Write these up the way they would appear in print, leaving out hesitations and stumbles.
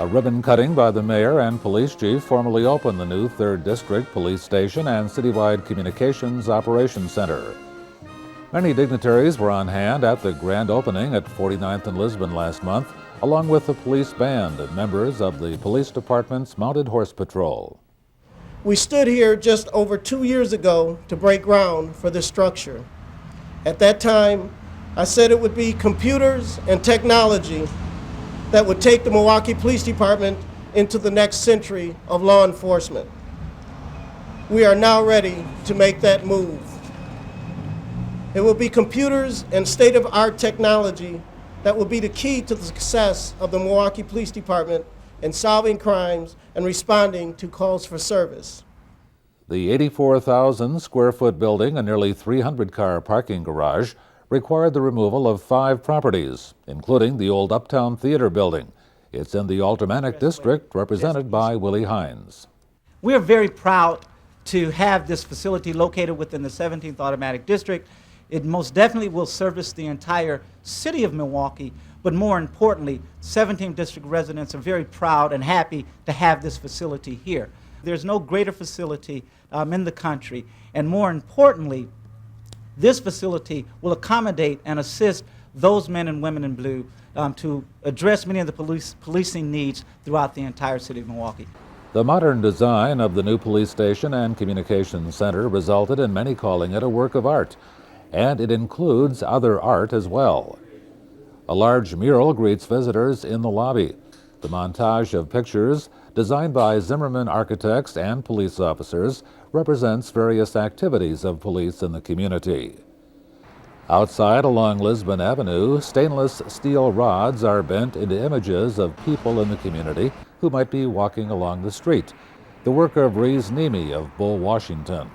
A ribbon cutting by the mayor and police chief formally opened the new 3rd District Police Station and Citywide Communications Operations Center. Many dignitaries were on hand at the grand opening at 49th and Lisbon last month, along with the police band and members of the police department's Mounted Horse Patrol. We stood here just over 2 years ago to break ground for this structure. At that time, I said it would be computers and technology that would take the Milwaukee Police Department into the next century of law enforcement. We are now ready to make that move. It will be computers and state-of-the-art technology that will be the key to the success of the Milwaukee Police Department in solving crimes and responding to calls for service. The 84,000 square foot building and nearly 300-car parking garage required the removal of 5 properties, including the old Uptown Theater building. It's in the Aldermanic District, represented by Willie Hines. We're very proud to have this facility located within the 17th Aldermanic District. It most definitely will service the entire city of Milwaukee, but more importantly, 17th District residents are very proud and happy to have this facility here. There's no greater facility in the country, and more importantly, this facility will accommodate and assist those men and women in blue to address many of the policing needs throughout the entire city of Milwaukee. The modern design of the new police station and communications center resulted in many calling it a work of art, and it includes other art as well. A large mural greets visitors in the lobby. The montage of pictures, designed by Zimmerman architects and police officers, represents various activities of police in the community. Outside along Lisbon Avenue, stainless steel rods are bent into images of people in the community who might be walking along the street, the work of Rees Nemi of Bull, Washington.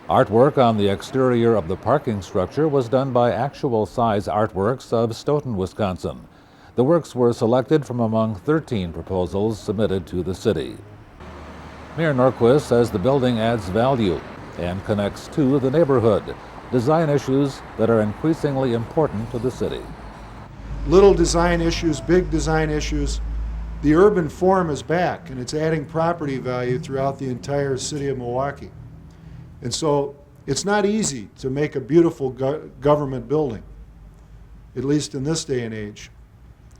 Artwork on the exterior of the parking structure was done by actual-size artworks of Stoughton, Wisconsin. The works were selected from among 13 proposals submitted to the city. Mayor Norquist says the building adds value and connects to the neighborhood, design issues that are increasingly important to the city. Little design issues, big design issues. The urban form is back, and it's adding property value throughout the entire city of Milwaukee. And so it's not easy to make a beautiful government building, at least in this day and age.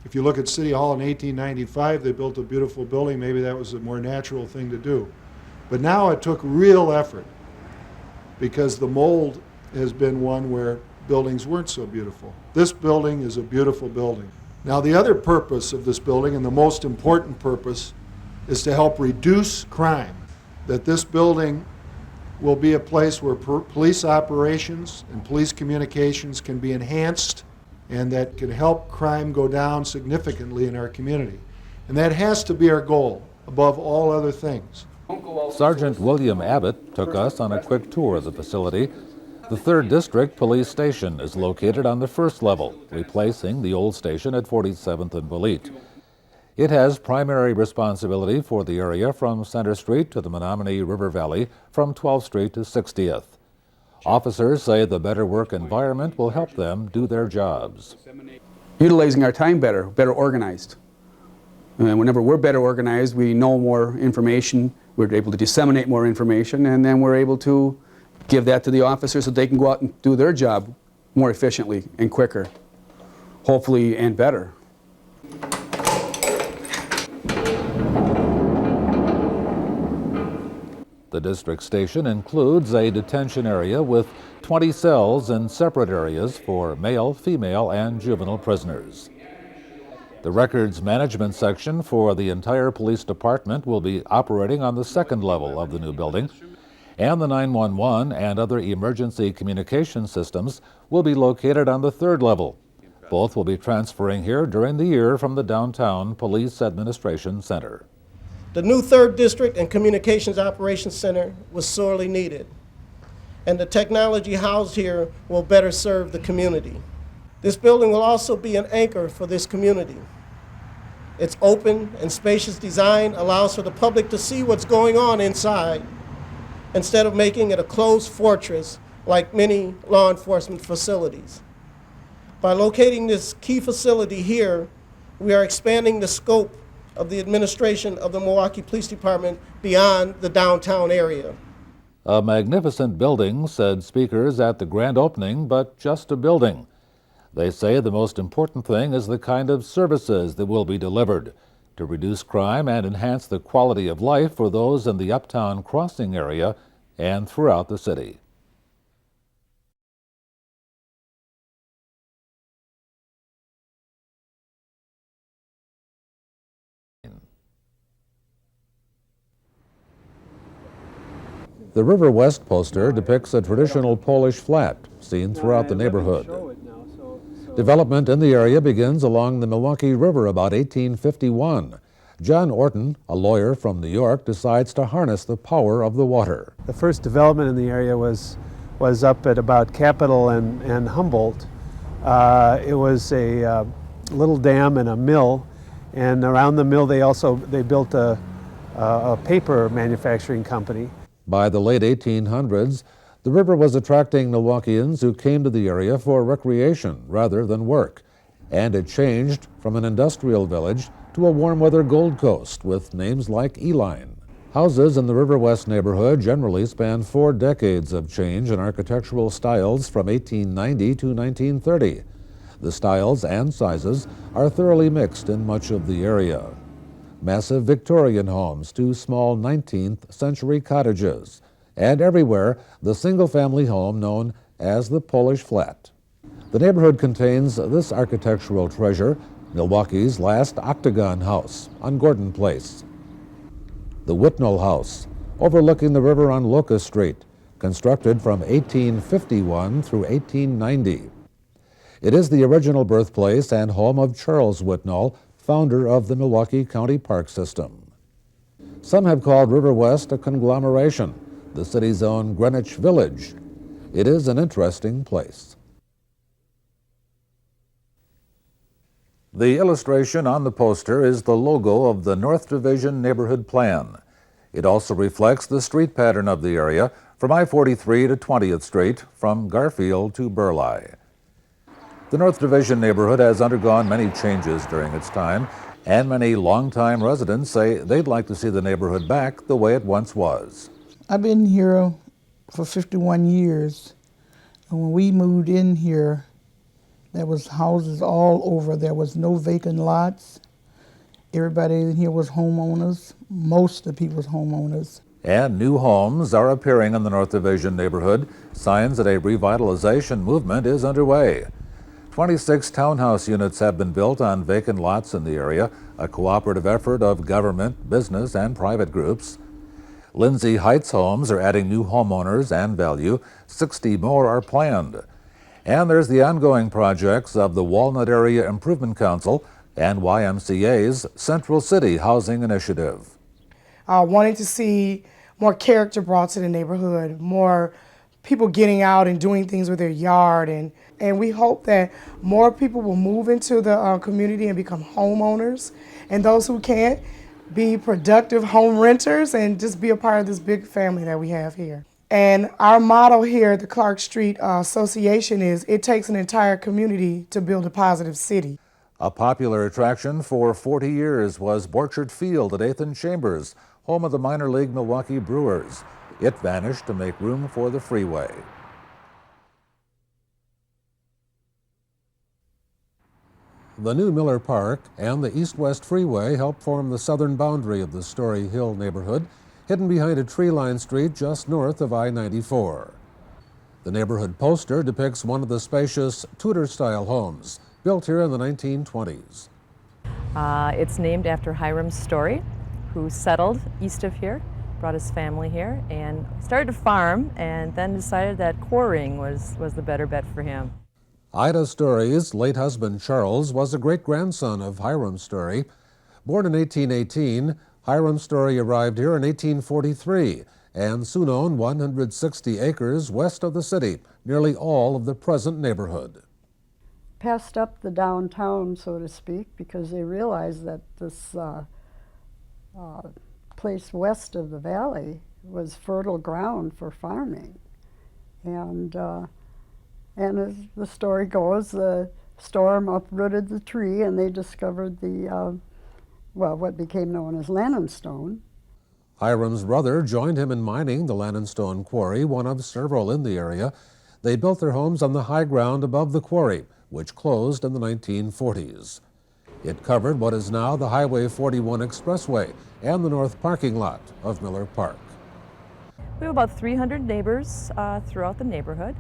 If you look at City Hall in 1895, they built a beautiful building. Maybe that was a more natural thing to do. But now it took real effort, because the mold has been one where buildings weren't so beautiful. This building is a beautiful building. Now, the other purpose of this building, and the most important purpose, is to help reduce crime. That this building will be a place where police operations and police communications can be enhanced, and that can help crime go down significantly in our community. And that has to be our goal, above all other things. Sergeant William Abbott took us on a quick tour of the facility. The 3rd District Police Station is located on the first level, replacing the old station at 47th and Bolete. It has primary responsibility for the area from Center Street to the Menominee River Valley, from 12th Street to 60th. Officers say the better work environment will help them do their jobs. Utilizing our time better organized. And whenever we're better organized, we know more information, we're able to disseminate more information, and then we're able to give that to the officers so they can go out and do their job more efficiently and quicker, hopefully, and better. The district station includes a detention area with 20 cells and separate areas for male, female, and juvenile prisoners. The records management section for the entire police department will be operating on the 2nd level of the new building, and the 911 and other emergency communication systems will be located on the 3rd level. Both will be transferring here during the year from the Downtown Police Administration Center. The new 3rd District and Communications Operations Center was sorely needed, and the technology housed here will better serve the community. This building will also be an anchor for this community. Its open and spacious design allows for the public to see what's going on inside, instead of making it a closed fortress like many law enforcement facilities. By locating this key facility here, we are expanding the scope of the administration of the Milwaukee Police Department beyond the downtown area. A magnificent building, said speakers at the grand opening, but just a building. They say the most important thing is the kind of services that will be delivered to reduce crime and enhance the quality of life for those in the Uptown Crossing area and throughout the city. The Riverwest poster depicts a traditional Polish flat seen throughout the neighborhood. Development in the area begins along the Milwaukee River about 1851. John Orton, a lawyer from New York, decides to harness the power of the water. The first development in the area was up at about Capitol and Humboldt. It was a little dam and a mill, and around the mill they built a paper manufacturing company. By the late 1800s, the river was attracting Milwaukeeans who came to the area for recreation rather than work, and it changed from an industrial village to a warm-weather Gold Coast with names like Eline. Houses in the Riverwest neighborhood generally span 4 decades of change in architectural styles from 1890 to 1930. The styles and sizes are thoroughly mixed in much of the area. Massive Victorian homes to small 19th century cottages, and everywhere the single-family home known as the Polish flat. The neighborhood contains this architectural treasure, Milwaukee's last octagon house on Gordon Place. The Whitnall House, overlooking the river on Locust Street, constructed from 1851 through 1890. It is the original birthplace and home of Charles Whitnall, founder of the Milwaukee County Park System. Some have called Riverwest a conglomeration, the city's own Greenwich Village. It is an interesting place. The illustration on the poster is the logo of the North Division Neighborhood Plan. It also reflects the street pattern of the area from I-43 to 20th Street, from Garfield to Burleigh. The North Division neighborhood has undergone many changes during its time, and many longtime residents say they'd like to see the neighborhood back the way it once was. I've been here for 51 years, and when we moved in here, there was houses all over. There was no vacant lots. Everybody in here was homeowners. Most of the people was homeowners. And new homes are appearing in the North Division neighborhood, signs that a revitalization movement is underway. 26 townhouse units have been built on vacant lots in the area, a cooperative effort of government, business, and private groups. Lindsay Heights homes are adding new homeowners and value. 60 more are planned. And there's the ongoing projects of the Walnut Area Improvement Council and YMCA's Central City Housing Initiative. Wanting to see more character brought to the neighborhood, more people getting out and doing things with their yard, and we hope that more people will move into the community and become homeowners, and those who can't, be productive home renters and just be a part of this big family that we have here. And our motto here at the Clark Street Association is, it takes an entire community to build a positive city. A popular attraction for 40 years was Borchard Field at 8th and Chambers, home of the minor league Milwaukee Brewers. It vanished to make room for the freeway. The new Miller Park and the east-west freeway help form the southern boundary of the Story Hill neighborhood, hidden behind a tree-lined street just north of I-94. The neighborhood poster depicts one of the spacious Tudor-style homes built here in the 1920s. It's named after Hiram Story, who settled east of here, brought his family here, and started to farm, and then decided that quarrying was the better bet for him. Ida Story's late husband Charles was a great-grandson of Hiram Story. Born in 1818, Hiram Story arrived here in 1843 and soon owned 160 acres west of the city, nearly all of the present neighborhood. Passed up the downtown, so to speak, because they realized that this place west of the valley was fertile ground for farming. And as the story goes, the storm uprooted the tree and they discovered the well, what became known as Lannonstone. Hiram's brother joined him in mining the Lannonstone Quarry, one of several in the area. They built their homes on the high ground above the quarry, which closed in the 1940s. It covered what is now the Highway 41 Expressway and the north parking lot of Miller Park. We have about 300 neighbors throughout the neighborhood,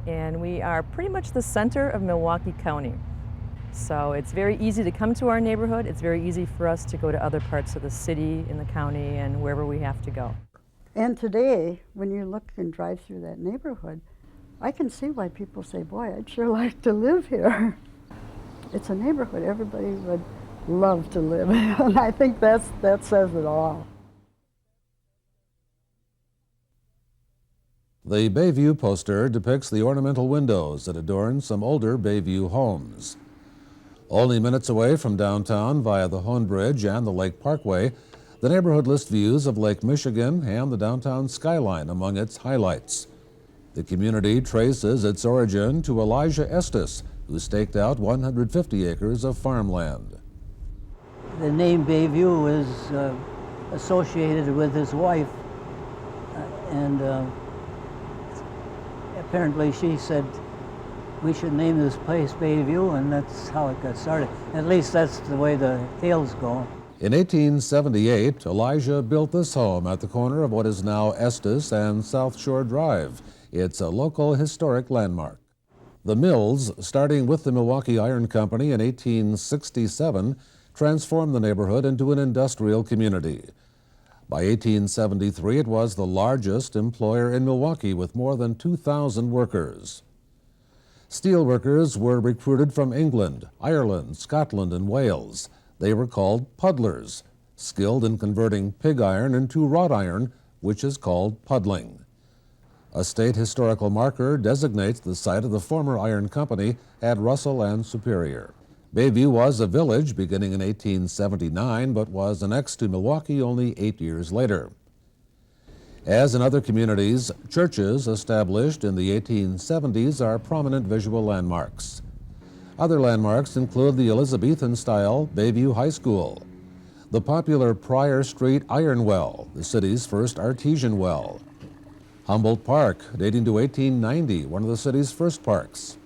and we are pretty much the center of Milwaukee County. So it's very easy to come to our neighborhood. It's very easy for us to go to other parts of the city, in the county, and wherever we have to go. And today, when you look and drive through that neighborhood, I can see why people say, boy, I'd sure like to live here. It's a neighborhood everybody would love to live in, and I think that says it all. The Bayview poster depicts the ornamental windows that adorn some older Bayview homes. Only minutes away from downtown via the Hone Bridge and the Lake Parkway, the neighborhood lists views of Lake Michigan and the downtown skyline among its highlights. The community traces its origin to Elijah Estes, who staked out 150 acres of farmland. The name Bayview is associated with his wife, and apparently she said we should name this place Bayview, and that's how it got started. At least that's the way the tales go. In 1878, Elijah built this home at the corner of what is now Estes and South Shore Drive. It's a local historic landmark. The mills, starting with the Milwaukee Iron Company in 1867, transformed the neighborhood into an industrial community. By 1873, it was the largest employer in Milwaukee with more than 2,000 workers. Steel workers were recruited from England, Ireland, Scotland, and Wales. They were called puddlers, skilled in converting pig iron into wrought iron, which is called puddling. A state historical marker designates the site of the former iron company at Russell and Superior. Bayview was a village beginning in 1879, but was annexed to Milwaukee only 8 years later. As in other communities, churches established in the 1870s are prominent visual landmarks. Other landmarks include the Elizabethan-style Bayview High School, the popular Pryor Street Iron Well, the city's first artesian well, Humboldt Park, dating to 1890, one of the city's first parks.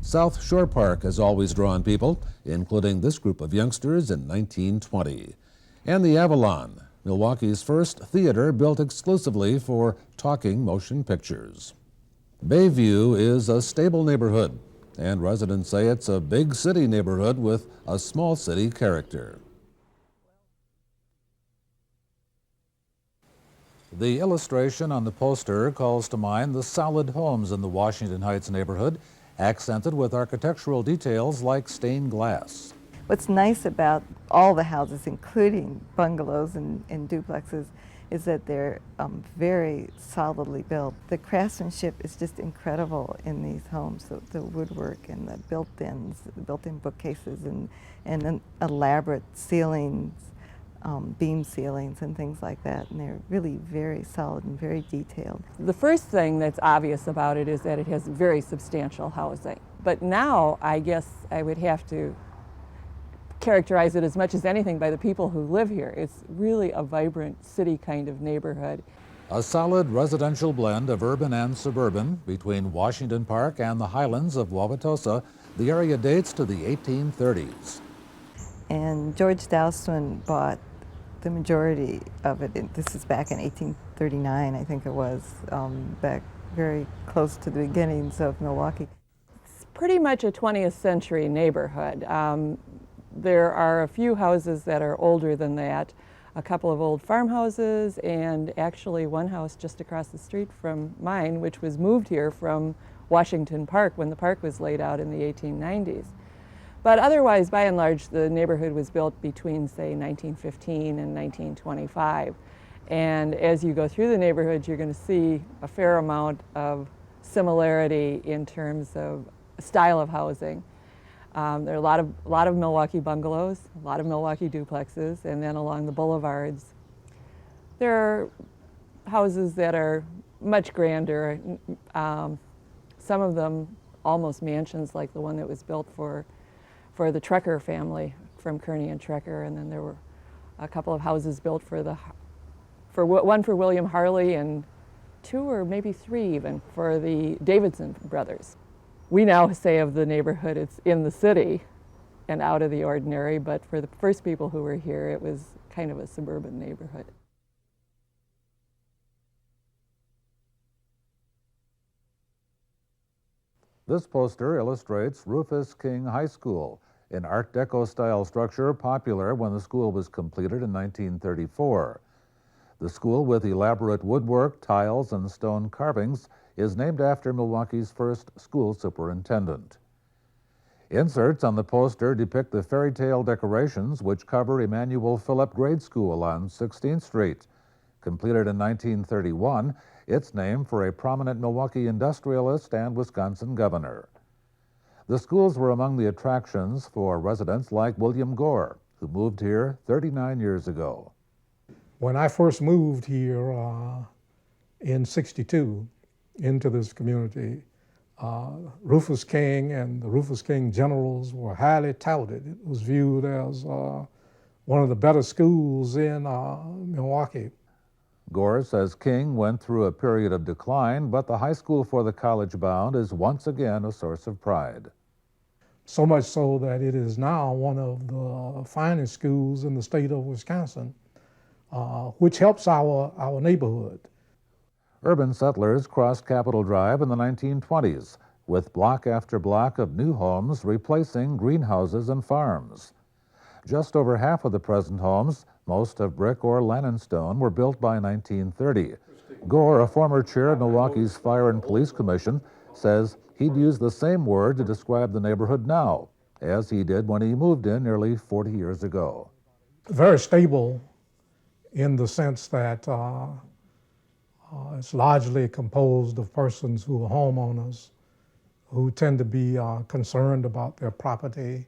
South Shore Park has always drawn people, including this group of youngsters in 1920. And the Avalon, Milwaukee's first theater built exclusively for talking motion pictures. Bayview is a stable neighborhood, and residents say it's a big city neighborhood with a small city character. The illustration on the poster calls to mind the solid homes in the Washington Heights neighborhood, accented with architectural details like stained glass. What's nice about all the houses, including bungalows and duplexes, is that they're very solidly built. The craftsmanship is just incredible in these homes, the woodwork and the built-ins, the built-in bookcases and elaborate ceilings, beam ceilings and things like that, and they're really very solid and very detailed. The first thing that's obvious about it is that it has very substantial housing. But now I guess I would have to characterize it as much as anything by the people who live here. It's really a vibrant city kind of neighborhood. A solid residential blend of urban and suburban between Washington Park and the highlands of Wauwatosa, the area dates to the 1830s. And George Dowsman bought the majority of it. This is back in 1839, I think it was, back very close to the beginnings of Milwaukee. It's pretty much a 20th century neighborhood. There are a few houses that are older than that, a couple of old farmhouses, and actually one house just across the street from mine, which was moved here from Washington Park when the park was laid out in the 1890s. But otherwise, by and large, the neighborhood was built between, say, 1915 and 1925. And as you go through the neighborhood, you're going to see a fair amount of similarity in terms of style of housing. There are a lot of Milwaukee bungalows, a lot of Milwaukee duplexes, and then along the boulevards, there are houses that are much grander. Some of them almost mansions, like the one that was built for the Trucker family from Kearney and Trecker, and then there were a couple of houses built one for William Harley and 2 or maybe 3 even for the Davidson brothers. We now say of the neighborhood it's in the city and out of the ordinary, but for the first people who were here, it was kind of a suburban neighborhood. This poster illustrates Rufus King High School, an Art Deco-style structure popular when the school was completed in 1934. The school, with elaborate woodwork, tiles, and stone carvings, is named after Milwaukee's first school superintendent. Inserts on the poster depict the fairy tale decorations which cover Emanuel Philip Grade School on 16th Street. Completed in 1931, it's named for a prominent Milwaukee industrialist and Wisconsin governor. The schools were among the attractions for residents like William Gore, who moved here 39 years ago. When I first moved here in ¡62 into this community, Rufus King and the Rufus King Generals were highly touted. It was viewed as one of the better schools in Milwaukee. Gore says King went through a period of decline, but the high school for the college-bound is once again a source of pride. So much so that it is now one of the finest schools in the state of Wisconsin, which helps our neighborhood. Urban settlers crossed Capitol Drive in the 1920s, with block after block of new homes replacing greenhouses and farms. Just over half of the present homes, most of brick or limestone, were built by 1930. Gore, a former chair of Milwaukee's Fire and Police Commission, says he'd use the same word to describe the neighborhood now, as he did when he moved in nearly 40 years ago. Very stable in the sense that it's largely composed of persons who are homeowners, who tend to be concerned about their property.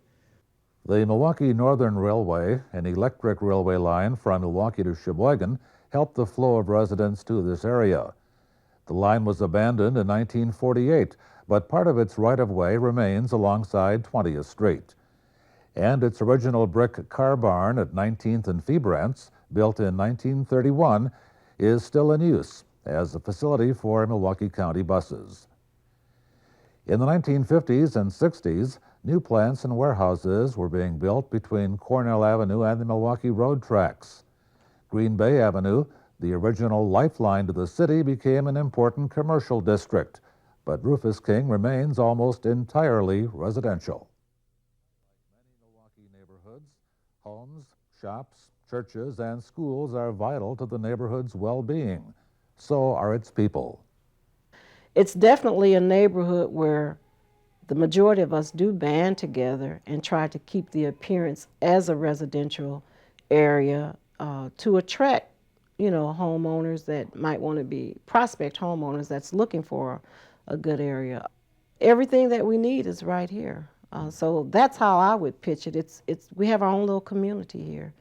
The Milwaukee Northern Railway, an electric railway line from Milwaukee to Sheboygan, helped the flow of residents to this area. The line was abandoned in 1948, but part of its right-of-way remains alongside 20th Street. And its original brick car barn at 19th and Febrance, built in 1931, is still in use as a facility for Milwaukee County buses. In the 1950s and 60s, new plants and warehouses were being built between Cornell Avenue and the Milwaukee Road tracks. Green Bay Avenue, the original lifeline to the city, became an important commercial district, but Rufus King remains almost entirely residential. Like many Milwaukee neighborhoods, homes, shops, churches, and schools are vital to the neighborhood's well-being. So are its people. It's definitely a neighborhood where the majority of us do band together and try to keep the appearance as a residential area to attract, homeowners that might want to be prospect homeowners that's looking for a good area. Everything that we need is right here. So that's how I would pitch it. We have our own little community here.